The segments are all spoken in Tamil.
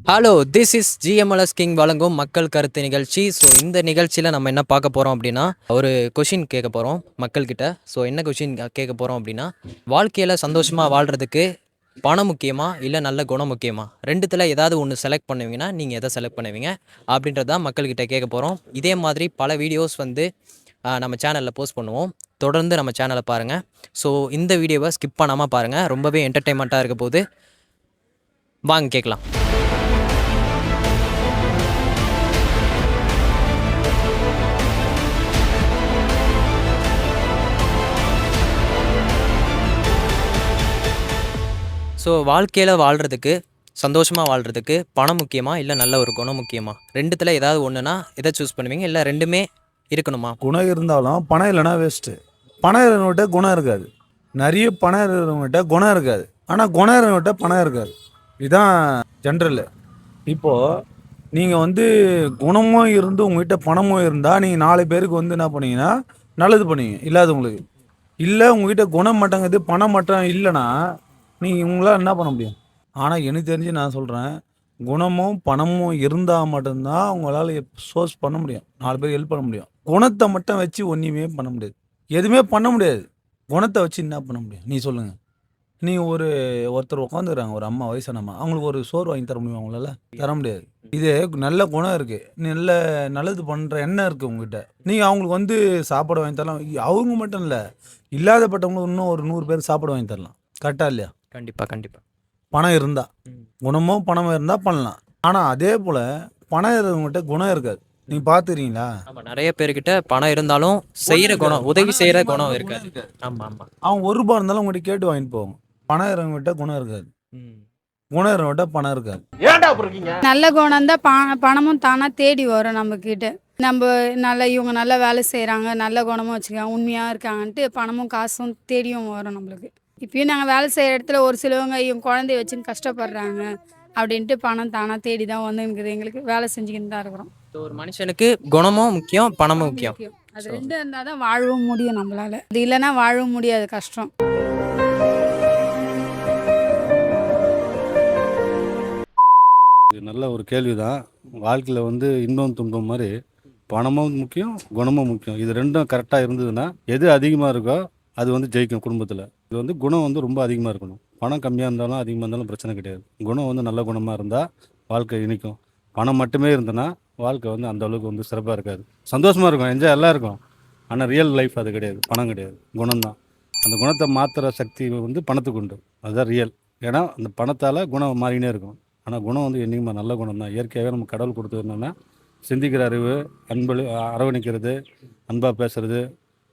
ஹலோ, திஸ் இஸ் ஜிஎம்எல்எஸ் கிங் வழங்கும் மக்கள் கருத்து நிகழ்ச்சி. ஸோ இந்த நிகழ்ச்சியில் நம்ம என்ன பார்க்க போகிறோம் அப்படின்னா, ஒரு கொஷின் கேட்க போகிறோம் மக்கள்கிட்ட. ஸோ என்ன கொஷின் கேட்க போகிறோம் அப்படின்னா, வாழ்க்கையில் சந்தோஷமாக வாழ்கிறதுக்கு பணம் முக்கியமா இல்லை நல்ல குணம் முக்கியமா? ரெண்டுத்தில் ஏதாவது ஒன்று செலக்ட் பண்ணுவீங்கன்னா நீங்கள் எதை செலக்ட் பண்ணுவீங்க அப்படின்றது தான் மக்கள்கிட்ட கேட்க போகிறோம். இதே மாதிரி பல வீடியோஸ் வந்து நம்ம சேனலில் போஸ்ட் பண்ணுவோம். தொடர்ந்து நம்ம சேனலை பாருங்கள். ஸோ இந்த வீடியோவை ஸ்கிப் பண்ணாமல் பாருங்கள். ரொம்பவே என்டர்டெயின்மெண்ட்டாக இருக்க போது. வாங்க கேட்கலாம். ஸோ வாழ்க்கையில் வாழ்கிறதுக்கு, சந்தோஷமாக வாழ்கிறதுக்கு பணம் முக்கியமா இல்லை நல்ல ஒரு குணம் முக்கியமா? ரெண்டுத்தில் ஏதாவது ஒன்றுனா எதை சூஸ் பண்ணுவீங்க? இல்லை ரெண்டுமே இருக்கணுமா? குணம் இருந்தாலும் பணம் இல்லைனா வேஸ்ட்டு. பணம் இருக்கிறவங்ககிட்ட குணம் இருக்காது. நிறைய பணம் இருக்கிறவங்ககிட்ட குணம் இருக்காது. ஆனால் குணம் இருக்கிறவங்ககிட்ட பணம் இருக்காது. இதுதான் ஜென்ரல். இப்போது நீங்கள் வந்து குணமும் இருந்து உங்கள்கிட்ட பணமும் இருந்தால் நீங்கள் 4 பேருக்கு வந்து என்ன பண்ணீங்கன்னா நல்லது பண்ணுவீங்க இல்லாதவங்களுக்கு. இல்லை உங்கள்கிட்ட குணம் மட்டங்குது பணம் மட்டும் இல்லைன்னா நீங்கள் உங்களால் என்ன பண்ண முடியும்? ஆனால் எனக்கு தெரிஞ்சு நான் சொல்கிறேன், குணமும் பணமும் இருந்தால் மட்டும்தான் உங்களால் சோர்ஸ் பண்ண முடியும். 4 பேர் ஹெல்ப் பண்ண முடியும். குணத்தை மட்டும் வச்சு ஒன்றுமே பண்ண முடியாது. எதுவுமே பண்ண முடியாது. குணத்தை வச்சு என்ன பண்ண முடியும்? நீ சொல்லுங்கள். நீங்கள் ஒருத்தர் உட்காந்துக்கிறாங்க, ஒரு அம்மா, வயசான அம்மா, அவங்களுக்கு ஒரு சோறு வாங்கி தர முடியும்? அவங்களால தர முடியாது. இது நல்ல குணம் இருக்குது, நல்லது பண்ணுற எண்ணம் இருக்குது உங்ககிட்ட. நீங்கள் அவங்களுக்கு வந்து சாப்பாடு வாங்கி தரலாம். அவங்க மட்டும் இல்லை, இல்லாதப்பட்டவங்களுக்கு இன்னும் ஒரு 100 பேர் சாப்பாடு வாங்கி தரலாம். கரெக்டாக இல்லையா? கண்டிப்பாக. பணம் இருந்தால், குணமோ பணமோ இருந்தால் பண்ணலாம். ஆனால் அதே போல் பணம் இருக்கிறவங்ககிட்ட குணம் இருக்காது. நீங்கள் பார்த்துக்கிறீங்களா? ஆமாம், நிறைய பேர்கிட்ட பணம் இருந்தாலும் செய்கிற குணம், உதவி செய்கிற குணம் இருக்காது. ஆமாம். அவங்க ₹1 இருந்தாலும் உங்கள்கிட்ட கேட்டு வாங்கிட்டு போவாங்க. பணம் இருக்கிறவங்ககிட்ட குணம் இருக்காது. குணம் இருக்கிறவங்ககிட்ட பணம் இருக்காது. நல்ல குணம் தான் பணமும் தானா தேடி வரும் நம்ம கிட்ட. நம்ம இவங்க நல்ல வேலை செய்கிறாங்க, நல்ல குணமும் வச்சுருக்காங்க, உண்மையாக இருக்காங்கன்ட்டு பணமும் காசும் தேடியும் வரும் நம்மளுக்கு. இப்பயும் நாங்கள் வேலை செய்கிற இடத்துல ஒரு சிலவங்க இவங்க குழந்தைய வச்சுன்னு கஷ்டப்படுறாங்க அப்படின்ட்டு பணம் தானாக தேடி தான் வந்து எங்களுக்கு வேலை செஞ்சுக்கிட்டு தான் இருக்கிறோம். ஒரு மனுஷனுக்கு குணமும் முக்கியம், பணமும் முக்கியம். அது ரெண்டும் இருந்தால் தான் வாழவும் முடியும் நம்மளால. அது இல்லைன்னா வாழவும் முடியாது, கஷ்டம். இது நல்ல ஒரு கேள்வி தான். வாழ்க்கையில் வந்து இன்பம் துன்பம் மாதிரி பணமும் முக்கியம், குணமும் முக்கியம். இது ரெண்டும் கரெக்டாக இருந்ததுன்னா எது அதிகமாக இருக்கோ அது வந்து ஜெயிக்கும் குடும்பத்தில். இது வந்து குணம் வந்து ரொம்ப அதிகமாக இருக்கணும். பணம் கம்மியாக இருந்தாலும் அதிகமாக இருந்தாலும் பிரச்சனை கிடையாது. குணம் வந்து நல்ல குணமாக இருந்தால் வாழ்க்கை இனிக்கும். பணம் மட்டுமே இருந்ததுன்னா வாழ்க்கை வந்து அந்த அளவுக்கு வந்து சிறப்பாக இருக்காது. சந்தோஷமாக இருக்கும், என்ஜாய் எல்லாம் இருக்கும். ஆனால் ரியல் லைஃப் அது கிடையாது, பணம் கிடையாது, குணம் தான். அந்த குணத்தை மாற்றுற சக்தி வந்து பணத்துக்கு உண்டு. அதுதான் ரியல். ஏன்னா அந்த பணத்தால் குணம் மாறினே இருக்கும். ஆனால் குணம் வந்து என்றைக்குமா நல்ல குணம் தான். இயற்கையாகவே நம்ம கடவுள் கொடுத்தது என்னென்னா, சிந்திக்கிற அறிவு, அன்பு, அரவணைக்கிறது, அன்பாக பேசுகிறது,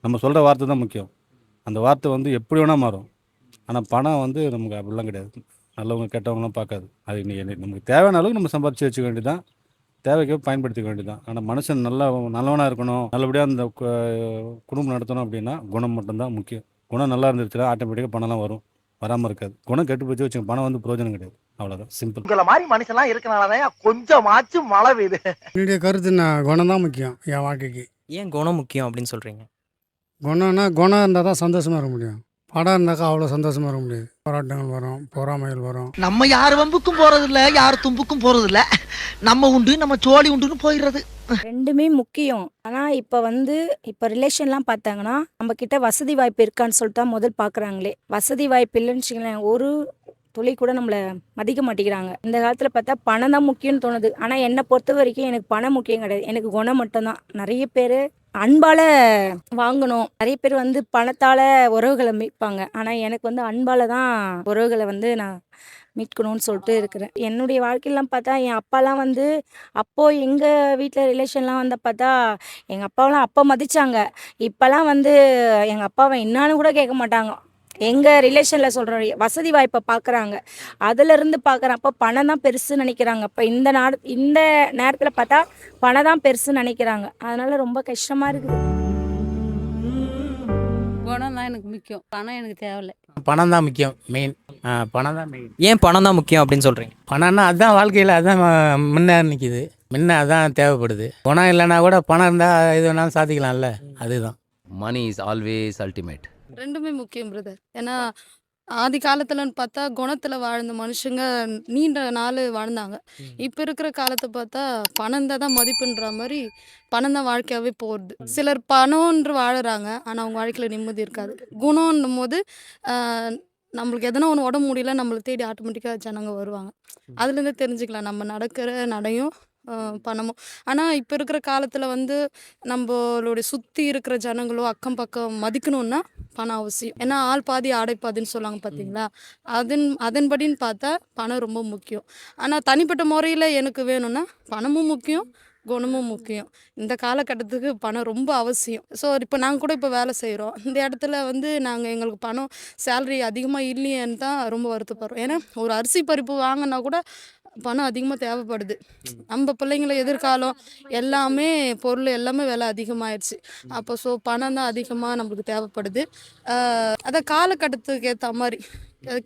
நம்ம சொல்கிற வார்த்தை தான் முக்கியம். அந்த வார்த்தை வந்து எப்படி வேணால் மாறும். ஆனால் பணம் வந்து நமக்கு அப்படிலாம் கிடையாது. நல்லவங்க கெட்டவங்களாம் பார்க்காது. அது நமக்கு தேவையான அளவுக்கு நம்ம சம்பாதிச்சு வச்சுக்க வேண்டியதான், தேவைக்கு பயன்படுத்திக்க வேண்டியதான். ஆனால் மனுஷன் நல்லவனாக இருக்கணும், நல்லபடியாக அந்த குடும்பம் நடத்தணும் அப்படின்னா குணம் மட்டும்தான் முக்கியம். குணம் நல்லா இருந்துச்சுன்னா ஆட்டோமேட்டிக்காக பணம்லாம் வரும், வராமல் இருக்காது. குணம் கெட்டு போச்சு வச்சுங்க, பணம் வந்து பிரயோஜனம் கிடையாது. அவ்வளோதான், சிம்பிள். உங்களை மாதிரி மனுஷன்லாம் இருக்கனாலதான் கொஞ்சமாச்சும் மழை பெய்யுது. என்னுடைய கருத்து குணம் தான் முக்கியம் என் வாழ்க்கைக்கு. ஏன் குணம் முக்கியம் அப்படின்னு சொல்கிறீங்க? குணம் இருந்தால் தான் சந்தோஷமாக இருக்க முடியும். படம் இருந்தாக்கா அவ்வளோ சந்தோஷமாக இருக்க முடியாது. போராட்டங்கள் வரும், பொறாமைகள் வரும். நம்ம யார் வம்புக்கும் போறது இல்ல, யார் தும்புக்கும் போறது இல்ல. நம்ம உண்டு, நம்ம சோழி உண்டுன்னு போயிடுறது. ரெண்டுமே முக்கியம். ஆனால் இப்போ ரிலேஷன்லாம் பார்த்தாங்கன்னா நம்ம கிட்ட வசதி வாய்ப்பு இருக்கான்னு சொல்லிட்டு தான் முதல் பார்க்குறாங்களே. வசதி வாய்ப்பு இல்லைன்னு வச்சுங்களேன், ஒரு துளி கூட நம்மளை மதிக்க மாட்டேங்கிறாங்க. இந்த காலத்தில் பார்த்தா பணம் தான் முக்கியம்னு தோணுது. ஆனால் என்னை பொறுத்த வரைக்கும் எனக்கு பணம் முக்கியம் கிடையாது, எனக்கு குணம் மட்டும்தான். நிறைய பேர் அன்பால் வாங்கணும், நிறைய பேர் பணத்தால் உறவுகளை மீட்பாங்க. ஆனால் எனக்கு அன்பால் தான் உறவுகளை நான் மீட்கணும்னு சொல்லிட்டு இருக்கிறேன். என்னுடைய வாழ்க்கையெல்லாம் பார்த்தா என் அப்பாலாம் அப்போது எங்கள் வீட்டில் ரிலேஷன்லாம் பார்த்தா எங்கள் அப்பாவெலாம் அப்போ மதித்தாங்க. இப்போலாம் எங்கள் அப்பாவை என்னான்னு கூட கேட்க மாட்டாங்க. எங்கள் ரிலேஷனில் சொல்கிற வசதி வாய்ப்பை பார்க்குறாங்க, அதிலிருந்து பார்க்குறப்ப பணம் தான் பெருசுன்னு நினைக்கிறாங்க. இப்போ இந்த நேரத்தில் பார்த்தா பணம் தான் பெருசுன்னு நினைக்கிறாங்க. அதனால் ரொம்ப கஷ்டமாக இருக்குது. குணம் தான் எனக்கு முக்கியம், பணம் எனக்கு தேவையில்லை. பணம் தான் முக்கியம், மெயின். பணம் தான் மெயின். ஏன் பணம் தான் முக்கியம் அப்படின்னு சொல்கிறீங்க? பணம்னா அதுதான் வாழ்க்கையில், அதுதான் முன்னே நிற்கிது, முன்ன அதான் தேவைப்படுது. குணம் இல்லைன்னா கூட பணம் இருந்தால் எது வேணாலும் சாதிக்கலாம்ல, அதுதான். Money is always ultimate. ரெண்டுமே முக்கியம் பிரதர். ஏன்னா ஆதி காலத்துலன்னு பார்த்தா குணத்துல வாழ்ந்த மனுஷங்க நீண்ட நாள் வாழ்ந்தாங்க. இப்ப இருக்கிற காலத்தை பார்த்தா பணம் தான் மதிப்புன்ற மாதிரி பணம் தான் வாழ்க்கையாவே போகுது. சிலர் பணம்ன்று வாழுறாங்க, ஆனா அவங்க வாழ்க்கையில நிம்மதி இருக்காது. குணம்ன்னும் போது நம்மளுக்கு எதனா ஒன்று உடம்பு முடியல, நம்மளை தேடி ஆட்டோமேட்டிக்காக ஜனங்க வருவாங்க. அதுலேருந்து தெரிஞ்சுக்கலாம் நம்ம நடக்கிற நடையும் பணமும். ஆனால் இப்போ இருக்கிற காலத்தில் வந்து நம்மளுடைய சுற்றி இருக்கிற ஜனங்களோ அக்கம் பக்கம் மதிக்கணும்னா பணம் அவசியம். ஏன்னா ஆள் பாதி ஆடை பாதின்னு சொல்லுவாங்க பார்த்தீங்களா, அதன்படின்னு பார்த்தா பணம் ரொம்ப முக்கியம். ஆனால் தனிப்பட்ட முறையில் எனக்கு வேணும்னா பணமும் முக்கியம், குணமும் முக்கியம். இந்த காலகட்டத்துக்கு பணம் ரொம்ப அவசியம். ஸோ இப்போ நாங்கள் கூட இப்போ வேலை செய்கிறோம். இந்த இடத்துல வந்து நாங்கள் எங்களுக்கு பணம் சேலரி அதிகமாக இல்லையேன்னு தான் ரொம்ப வருத்தப்படுறோம். ஏன்னா ஒரு அரிசி பருப்பு வாங்கினா கூட பணம் அதிகமாக தேவைப்படுது. நம்ம பிள்ளைங்கள எதிர்காலம் எல்லாமே பொருள் எல்லாமே விலை அதிகமாயிடுச்சு. அப்போ ஸோ பணம் தான் அதிகமாக நம்மளுக்கு தேவைப்படுது. அதை காலகட்டத்துக்கு ஏற்ற மாதிரி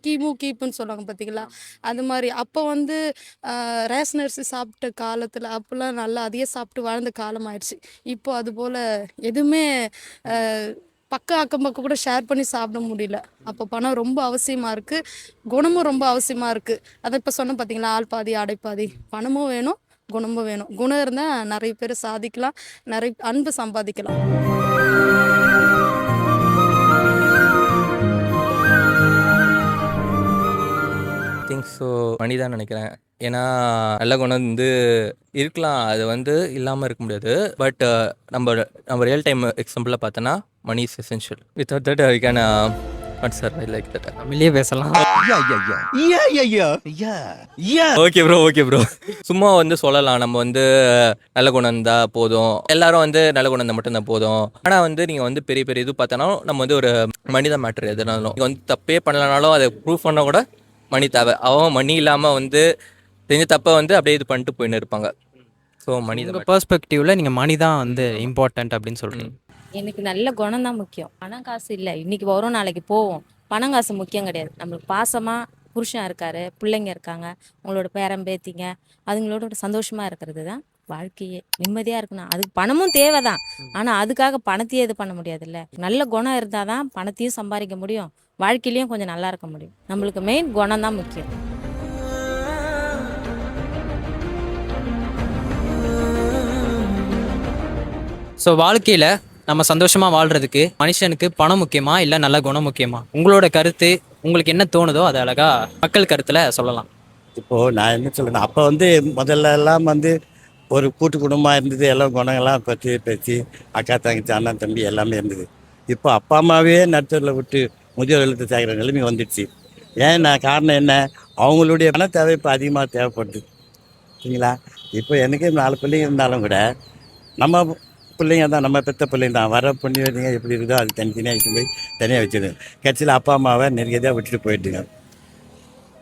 கிமுன்னு சொல்லுவாங்க பார்த்தீங்களா, அது மாதிரி அப்போ வந்து ரேஷன் அரிசி சாப்பிட்ட காலத்தில் அப்போல்லாம் நல்லா அதையே சாப்பிட்டு வாழ்ந்த காலம் ஆயிடுச்சு. இப்போ அதுபோல் எதுவுமே அக்கம் பக்கம் கூட ஷேர் பண்ணி சாப்பிட முடியல. அப்போ பணம் ரொம்ப அவசியமாக இருக்குது, குணமும் ரொம்ப அவசியமாக இருக்குது. அதை இப்போ சொன்ன பார்த்தீங்களா, ஆள் பாதி ஆடை பாதி. பணமும் வேணும், குணமும் வேணும். குணம் இருந்தால் நிறைய பேர் சாதிக்கலாம், நிறைய அன்பு சம்பாதிக்கலாம். திங்க் ஸோ மணி தான் நினைக்கிறேன். ஏன்னா நல்ல குணம் வந்து இருக்கலாம், அது வந்து இல்லாமல் இருக்க முடியாது. பட் நம்ம ரியல் டைம் எக்ஸாம்பிளில் பார்த்தோன்னா money is essential. Without that I can not survive like that. தமிழ்லேயே பேசலாம். Okay bro. சும்மா வந்து சொல்லலாம், நம்ம வந்து நல்ல குணம் இருந்தால் போதும், எல்லாரும் வந்து நல்ல குணம் இருந்தால் மட்டும்தான் போதும். ஆனால் வந்து நீங்கள் வந்து பெரிய பெரிய இது பார்த்தோன்னா நம்ம வந்து ஒரு மனித மேட்ரு எதுனாலும் நீங்கள் வந்து தப்பே பண்ணலனாலும் அதை ப்ரூவ் பண்ண கூட மணி தேவை. அவன் மணி இல்லாமல் வந்து செஞ்ச தப்பை வந்து அப்படியே இது பண்ணிட்டு போயின்னு இருப்பாங்க. ஸோ மணி உங்கள் பெர்ஸ்பெக்டிவில் நீங்கள் மணி தான் வந்து இம்பார்ட்டன்ட் அப்படின்னு சொல்கிறீங்க. எனக்கு நல்ல குணம் தான் முக்கியம். பணம் காசு இல்லை, இன்னைக்கு வரும் நாளைக்கு போவோம். பணம் காசு முக்கியம் கிடையாது. நம்மளுக்கு பாசமாக புருஷன் இருக்காரு, பிள்ளைங்க இருக்காங்க, உங்களோட பேரன் பேத்திங்க, அதுங்களோட சந்தோஷமாக இருக்கிறது தான் வாழ்க்கையே. நிம்மதியாக இருக்கணும், அதுக்கு பணமும் தேவை தான். ஆனால் அதுக்காக பணத்தையே இது பண்ண முடியாதுல்ல. நல்ல குணம் இருந்தால் தான் பணத்தையும் சம்பாதிக்க முடியும், வாழ்க்கையிலையும் கொஞ்சம் நல்லா இருக்க முடியும். நம்மளுக்கு மெயின் குணம் தான் முக்கியம். ஸோ வாழ்க்கையில் நம்ம சந்தோஷமாக வாழ்கிறதுக்கு மனுஷனுக்கு பணம் முக்கியமா இல்லை நல்ல குணம் முக்கியமா? உங்களோட கருத்து, உங்களுக்கு என்ன தோணுதோ அதை அழகாக மக்கள் கருத்தில் சொல்லலாம். இப்போது நான் என்ன சொல்கிறேன், அப்போ வந்து முதல்ல எல்லாம் வந்து ஒரு கூட்டு குடும்பமாக இருந்தது, எல்லாம் குணங்கள்லாம் பற்றி பேசி அக்கா தங்கச்சி அண்ணன் தம்பி எல்லாமே இருந்தது. இப்போ அப்பா அம்மாவே நடுத்தரில் விட்டு முதியோர் எழுத்து சேர்க்குற நிலைமை வந்துடுச்சு. ஏன்னா காரணம் என்ன, அவங்களுடைய பண தேவை இப்போ அதிகமாக தேவைப்படுது. சரிங்களா? இப்போ எனக்கு 4 பிள்ளைங்க இருந்தாலும் கூட நம்ம பிள்ளைங்க தான், நம்ம பெற்ற பிள்ளைங்க தான். வர பொண்ணுங்க எப்படி இருக்குதோ அது தனித்தனியாக இட்டு போய் தனியாக வச்சுருங்க. கட்சியில் அப்பா அம்மாவை நெருக்கடியாக விட்டுட்டு போயிட்டுங்க.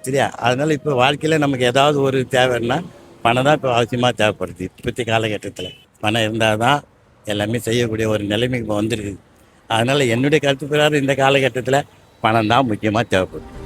சரியா? அதனால் இப்போ வாழ்க்கையில் நமக்கு ஏதாவது ஒரு தேவைன்னா பணம் தான் இப்போ அவசியமாக தேவைப்படுது. இப்போத்தி காலகட்டத்தில் பணம் இருந்தால் தான் எல்லாமே செய்யக்கூடிய ஒரு நிலைமைக்கு இப்போ வந்துருக்குது. அதனால் என்னுடைய கருத்து பிரகாரம் இந்த காலகட்டத்தில் பணம் தான் முக்கியமாக தேவைப்படுது.